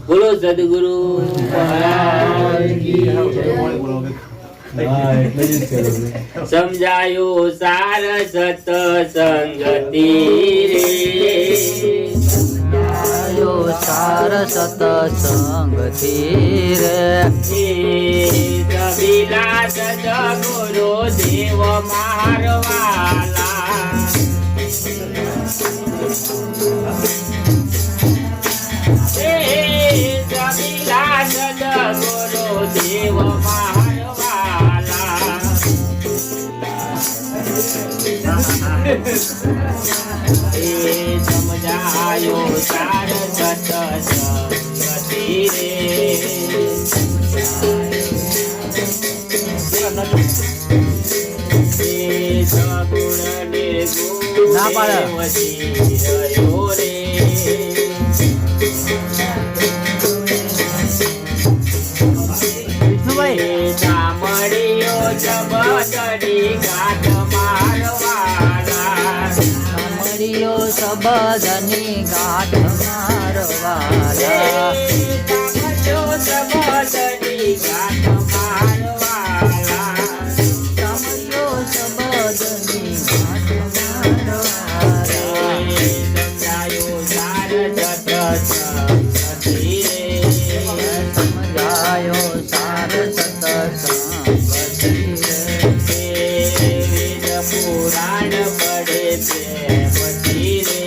બોલો સદગુરુ મહારાજ કી જય। સમજાયો સાર સતસંગતિ રે, સમજાયો સાર સતસંગતિ રે, કબીલા સદગુરુ દેવ મારવાલા, કબીલા સદગુરુ દેવ મારવાલા, સમજાયો સાર સતસંગતિ રે, ના પાડે વિષ્ણુભાઈ ચામડીઓ જબદડી ગાંઠ મારવાલા, મળ્યો સબદની ગાંઠ મારવાલા, જબદડી ગાંઠ મારવાલા, મળ્યો સબદની ગાંઠ મારવાલા, સમજાયો સાર સતસંગતિ રે, સમજાયો સાર સતસંગતિ રે, વેદ પુરાણ પડે પ્રેમથી રે,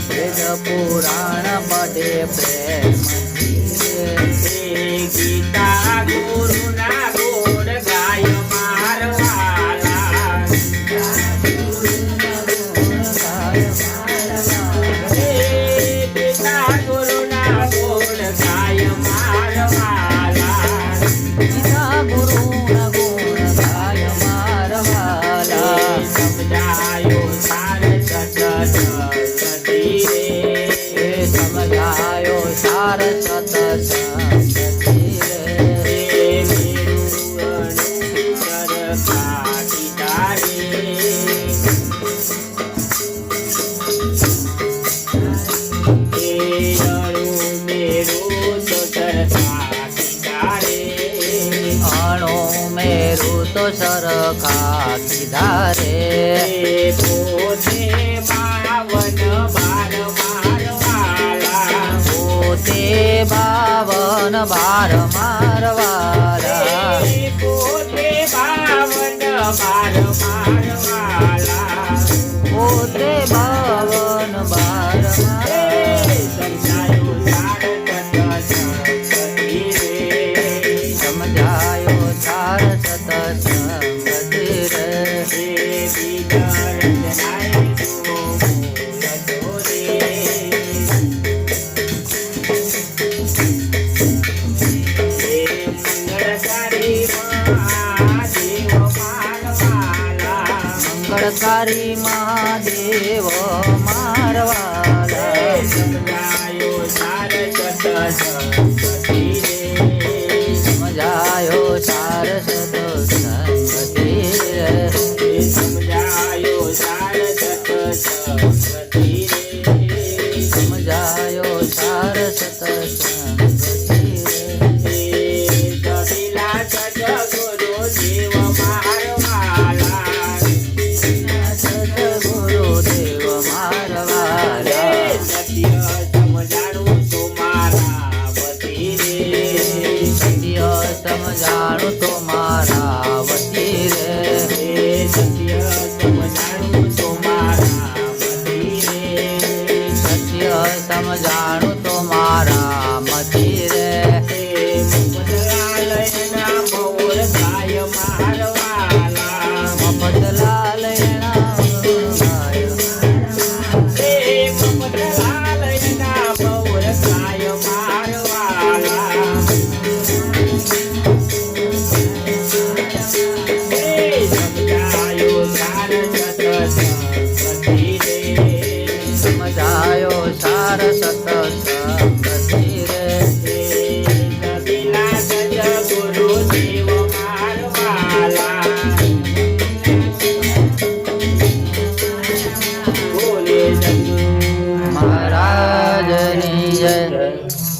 વેદ પુરાણ પડે પ્રેમથી રે, ગીતા ગુરુના ગુણ ગાય મારવાલા, ગીતા ગુરુના ગુણ ગાય મારવાલા, ગીતા ગુરુના ગુણ ગાય મારવાલા, સમજાયો સાર સતસંગતિ રે, સમજાયો સાર સતસંગતિ રે, અણુ મેરુ તો સરખા કીધા રે, પોતે બાવન બાર મારવાલા, પોતે 52 બાર મારવાલા, પોતે બાવન બાર મારવાલા, પોતે 52 બાર સમજાયો સાર સતસંગતિ રે, મંગળકારી મહાદેવ મારવાલા, સમજાયો સાર સતસંગતિ રે, સમજાયો સાર સતસંગતિ રે, સમજાયો સાર સતસંગતિ રે, સમજાયો સાર સતસંગતિ રે, કબીલા સદગુરુ દેવ મારવાલા, સદગુરુ દેવ મારવાલા, સત્ય સમજાણું તો મારા વતી રે, સત્ય સમજાણું તો મારા વતી રે, સત્ય સમજાણું તો મારા વતી રે, સત્ય સમજાણું તો મારા મતી રે, મુકતલાલયના મોર ગાય મારવાલા, મફતલાલ એના ગાય, મુકતલાલયના મોર ગાય મારવાલા, સમજાયો સાર સતસંગતિ રે, સમજાયો સાર સતસંગતિ રે, કબીલા સદગુરુ દેવ મારવાલા, બોલે સદગુરુ મહારાજની જય